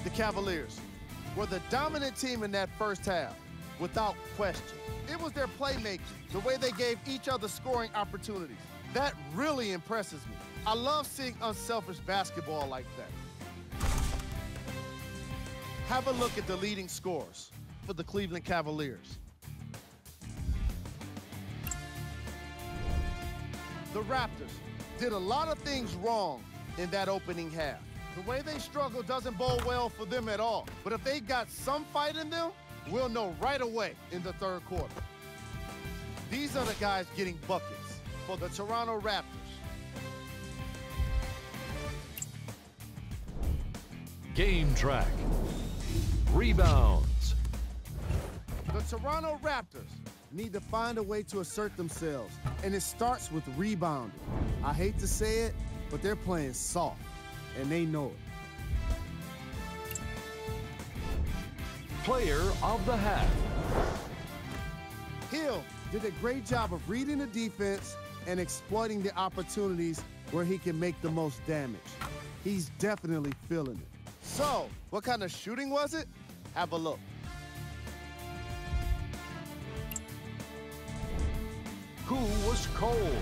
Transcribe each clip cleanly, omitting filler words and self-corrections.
The Cavaliers were the dominant team in that first half, without question. It was their playmaking, the way they gave each other scoring opportunities. That really impresses me. I love seeing unselfish basketball like that. Have a look at the leading scores for the Cleveland Cavaliers. The Raptors did a lot of things wrong in that opening half. The way they struggle doesn't bode well for them at all. But if they got some fight in them, we'll know right away in the third quarter. These are the guys getting buckets for the Toronto Raptors. Game track. Rebounds. The Toronto Raptors need to find a way to assert themselves, and it starts with rebounding. I hate to say it, but they're playing soft, and they know it. Player of the half. Hill did a great job of reading the defense and exploiting the opportunities where he can make the most damage. He's definitely feeling it. So, what kind of shooting was it? Have a look. Who was cold?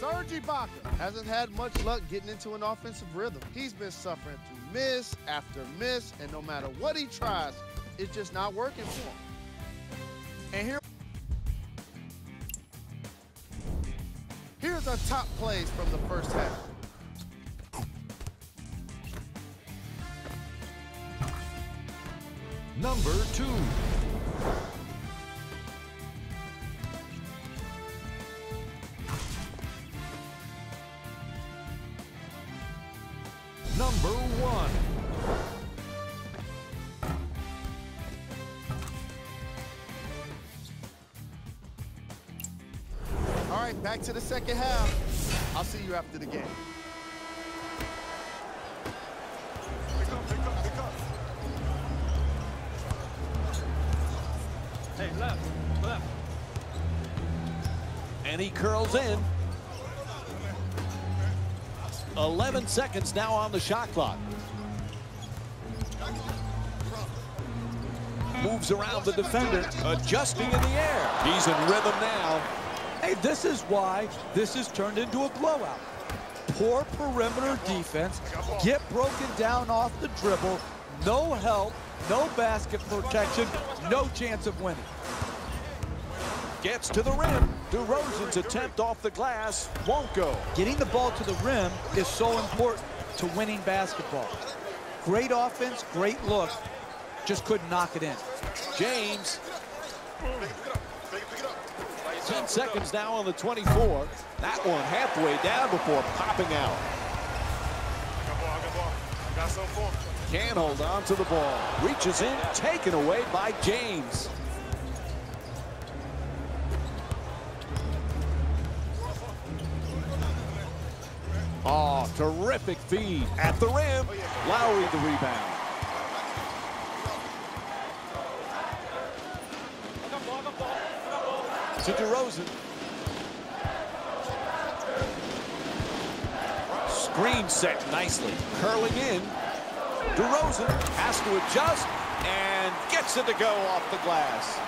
Serge Ibaka hasn't had much luck getting into an offensive rhythm. He's been suffering through miss after miss, and no matter what he tries, it's just not working for him. And here's our top plays from the first half. Number 2. Number 1. All right, back to the second half. I'll see you after the game. Pick up. Hey, left. And he curls in. 11 seconds now on the shot clock. Moves around the defender, adjusting in the air. He's in rhythm now. Hey, this is why this has turned into a blowout. Poor perimeter defense, get broken down off the dribble, no help, no basket protection, no chance of winning. Gets to the rim. DeRozan's attempt off the glass won't go. Getting the ball to the rim is so important to winning basketball. Great offense, great look, just couldn't knock it in. James. 10 seconds now on the 24. That one halfway down before popping out. I got some for him. Can't hold on to the ball. Reaches in, taken away by James. Oh, terrific feed at the rim. Lowry the rebound. To DeRozan. Screen set nicely. Curling in. DeRozan has to adjust and gets it to go off the glass.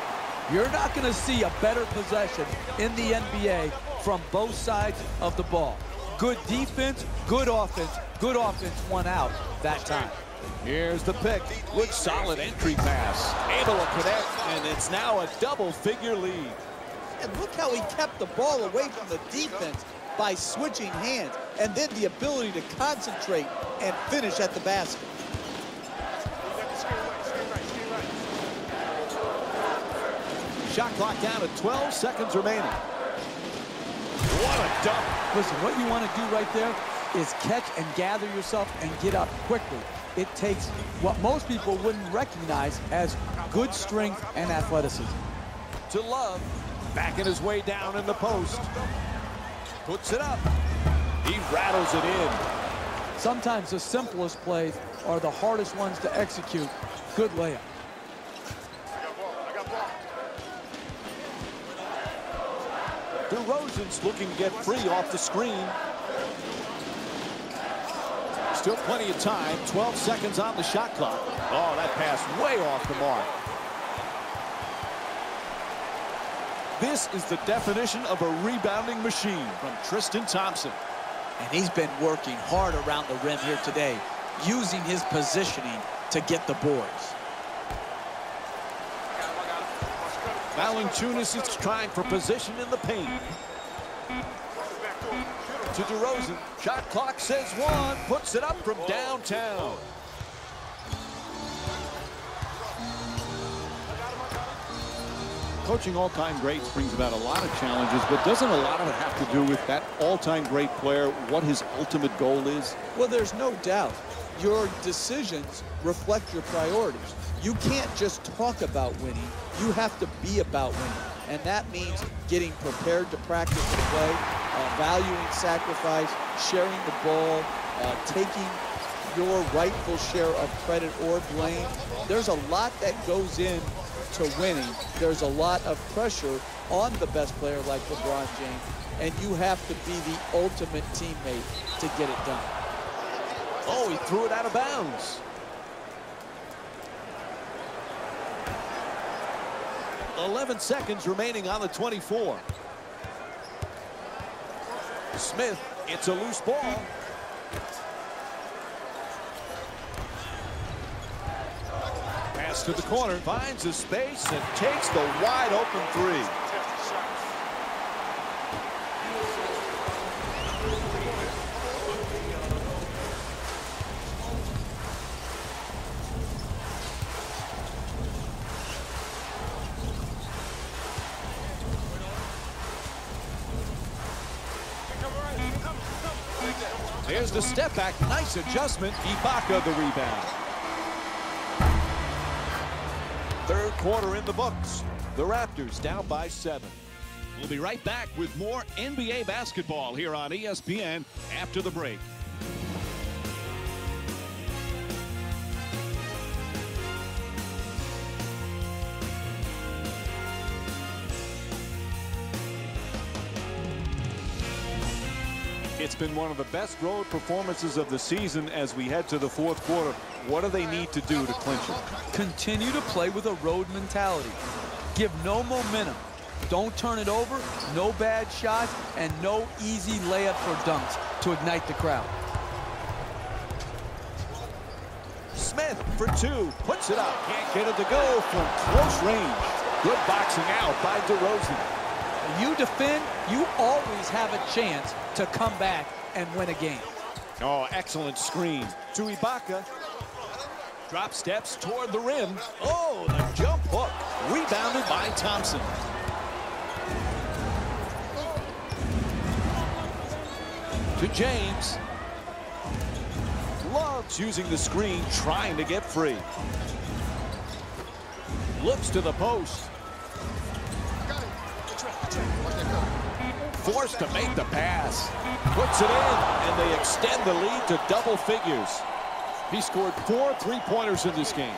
You're not going to see a better possession in the NBA from both sides of the ball. Good defense, good offense won out that time. Here's the pick with solid entry pass. Able to connect, and it's now a double-figure lead. And look how he kept the ball away from the defense by switching hands, and then the ability to concentrate and finish at the basket. Shot clock down to 12 seconds remaining. What a dunk. Listen, what you want to do right there is catch and gather yourself and get up quickly. It takes what most people wouldn't recognize as good strength and athleticism. To Love, backing his way down in the post. Puts it up. He rattles it in. Sometimes the simplest plays are the hardest ones to execute. Good layup. DeRozan's looking to get free off the screen. Still plenty of time. 12 seconds on the shot clock. Oh, that pass way off the mark. This is the definition of a rebounding machine from Tristan Thompson. And he's been working hard around the rim here today, using his positioning to get the boards. Valanciunas is trying for position in the paint. To DeRozan. Shot clock says one. Puts it up from downtown. Coaching all-time greats brings about a lot of challenges, but doesn't a lot of it have to do with that all-time great player, what his ultimate goal is? Well, there's no doubt. Your decisions reflect your priorities. You can't just talk about winning. You have to be about winning. And that means getting prepared to practice and play, valuing sacrifice, sharing the ball, taking your rightful share of credit or blame. There's a lot that goes in to winning. There's a lot of pressure on the best player like LeBron James, and you have to be the ultimate teammate to get it done. Oh, he threw it out of bounds. 11 seconds remaining on the 24. Smith, it's a loose ball. Pass to the corner, finds a space and takes the wide open three. There's the step back, nice adjustment. Ibaka the rebound. Third quarter in the books. The Raptors down by 7. We'll be right back with more NBA basketball here on ESPN after the break. It's been one of the best road performances of the season as we head to the fourth quarter. What do they need to do to clinch it? Continue to play with a road mentality. Give no momentum. Don't turn it over, no bad shots, and no easy layups or dunks to ignite the crowd. Smith for 2, puts it up, can't get it to go from close range. Good boxing out by DeRozan. You defend, you always have a chance to come back and win a game. Oh, excellent screen to Ibaka. Drop steps toward the rim. Oh, the jump hook. Rebounded by Thompson. To James. Loves using the screen, trying to get free. Looks to the post. Forced to make the pass. Puts it in, and they extend the lead to double figures. He scored 4 three-pointers in this game.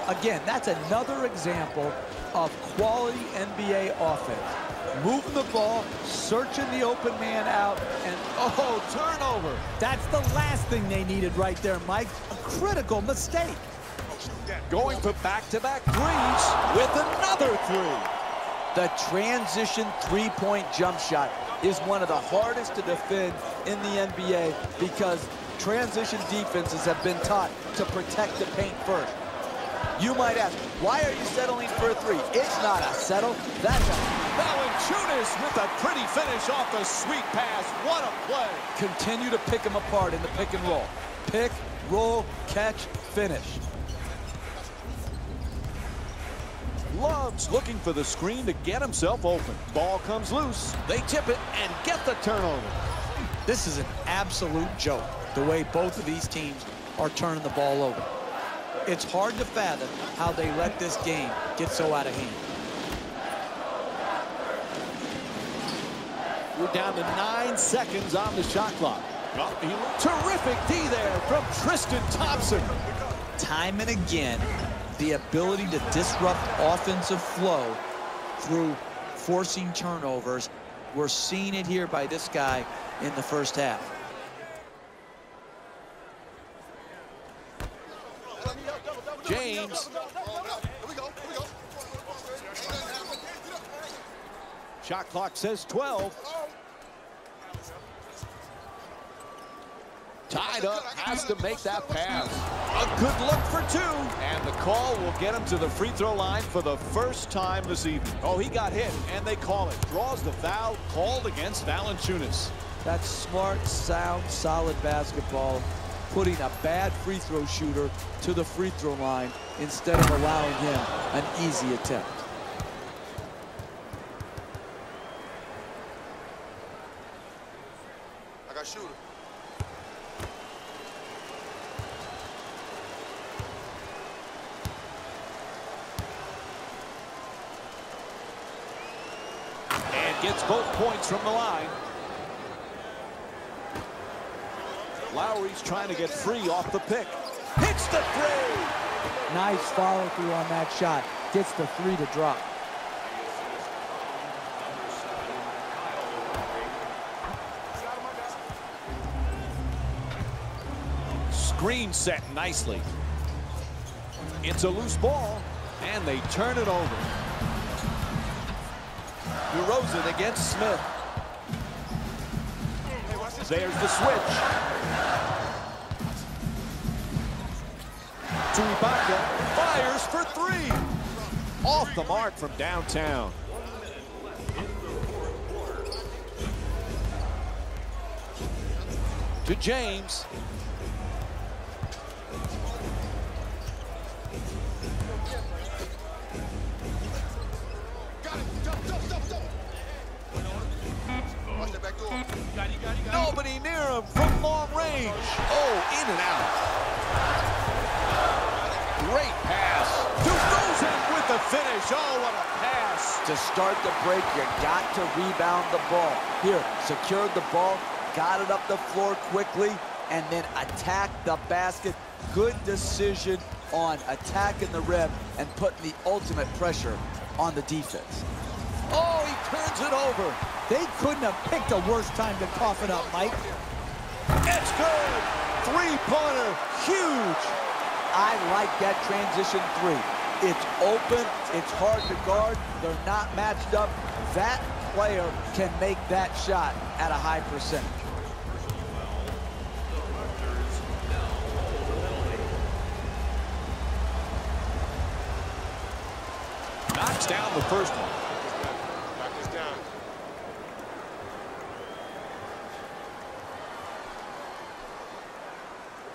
Again, that's another example of quality NBA offense. Moving the ball, searching the open man out, and oh, turnover. That's the last thing they needed right there, Mike. A critical mistake. Going for back-to-back threes with another three. The transition three-point jump shot is one of the hardest to defend in the NBA because transition defenses have been taught to protect the paint first. You might ask, why are you settling for a three? It's not a settle. That's a... Valanciunas with a pretty finish off the sweet pass. What a play. Continue to pick them apart in the pick and roll. Pick, roll, catch, finish. Loves looking for the screen to get himself open. Ball comes loose. They tip it and get the turnover. This is an absolute joke, the way both of these teams are turning the ball over. It's hard to fathom how they let this game get so out of hand. We're down to 9 seconds on the shot clock. Terrific D there from Tristan Thompson. Time and again, the ability to disrupt offensive flow through forcing turnovers. We're seeing it here by this guy in the first half. James. Shot clock says 12. Tied up, has to make that pass. A good look for two. And the call will get him to the free throw line for the first time this evening. Oh, he got hit, and they call it. Draws the foul, called against Valanciunas. That's smart, sound, solid basketball, putting a bad free throw shooter to the free throw line instead of allowing him an easy attempt. I got shooter. And gets both points from the line. Lowry's trying to get free off the pick. Hits the three! Nice follow through on that shot. Gets the three to drop. Screen set nicely. It's a loose ball, and they turn it over. DeRozan against Smith. There's the switch. To Ibaka, fires for three. Off the mark from downtown. To James. Nobody near him from long range. Oh, in and out. Great pass. DeRozan with the finish. Oh, what a pass. To start the break, you got to rebound the ball. Here, secured the ball, got it up the floor quickly, and then attack the basket. Good decision on attacking the rim and putting the ultimate pressure on the defense. Oh, he turns it over. They couldn't have picked a worse time to cough it up, Mike. It's good. Three-pointer. Huge. I like that transition three. It's open. It's hard to guard. They're not matched up. That player can make that shot at a high percentage. Knocks down the first one.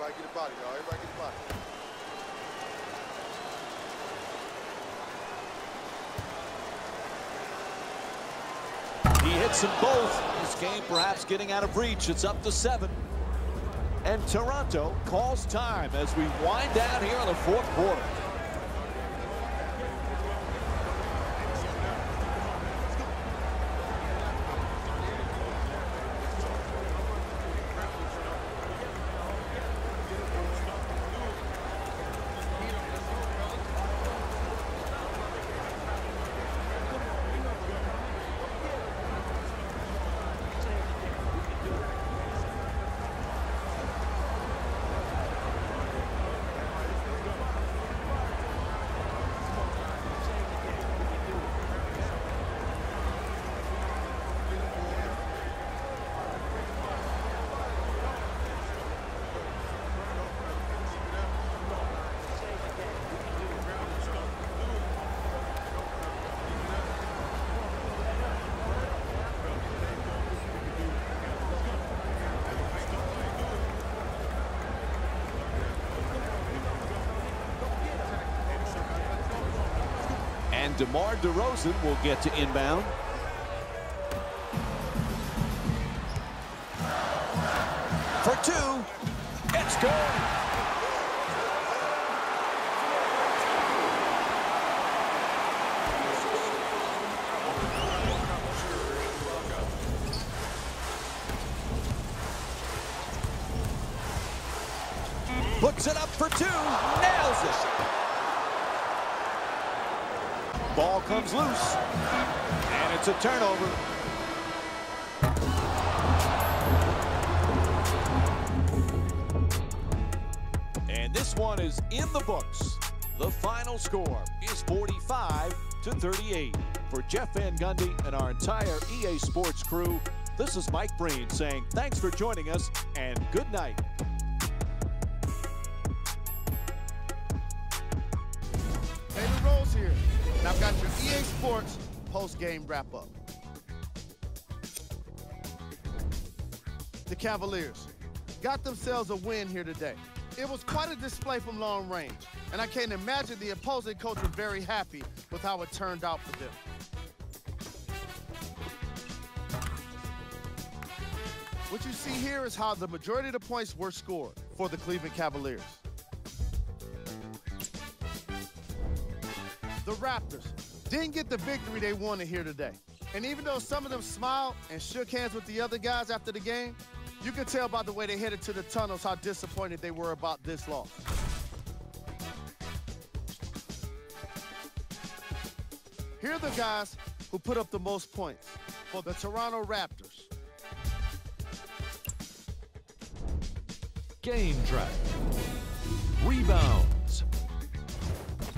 Everybody get a body, y'all. Everybody get a body. He hits them both. This game perhaps getting out of reach. It's up to 7. And Toronto calls time as we wind down here in the fourth quarter. And DeMar DeRozan will get to inbound. For two. It's good. Puts it up for two. Nails it. Ball comes loose, and it's a turnover. And this one is in the books. The final score is 45-38. For Jeff Van Gundy and our entire EA Sports crew, this is Mike Breen saying thanks for joining us and good night. David Rose here, and I've got your EA Sports post-game wrap-up. The Cavaliers got themselves a win here today. It was quite a display from long range, and I can't imagine the opposing coach was very happy with how it turned out for them. What you see here is how the majority of the points were scored for the Cleveland Cavaliers. The Raptors didn't get the victory they wanted here today. And even though some of them smiled and shook hands with the other guys after the game, you could tell by the way they headed to the tunnels how disappointed they were about this loss. Here are the guys who put up the most points for the Toronto Raptors. Game track. Rebounds.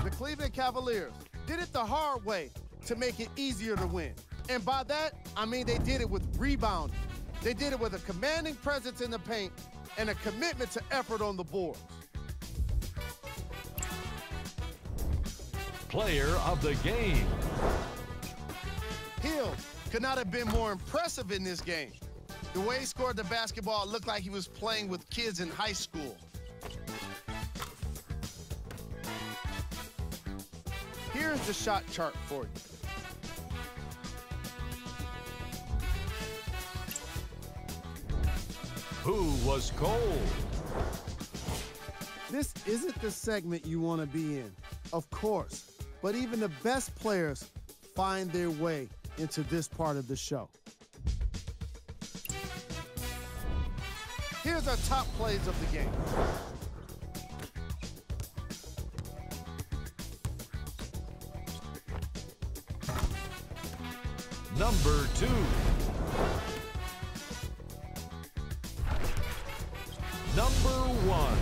The Cleveland Cavaliers did it the hard way to make it easier to win. And by that, I mean they did it with rebounding. They did it with a commanding presence in the paint and a commitment to effort on the boards. Player of the game. Hill could not have been more impressive in this game. The way he scored the basketball looked like he was playing with kids in high school. Here's the shot chart for you. Who was cold? This isn't the segment you want to be in, of course, but even the best players find their way into this part of the show. Here's our top plays of the game. Number 2. Number 1.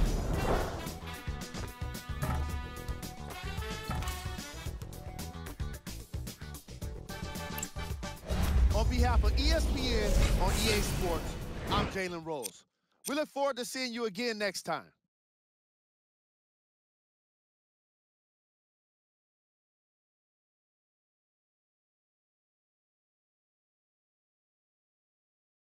On behalf of ESPN on EA Sports, I'm Jalen Rose. We look forward to seeing you again next time.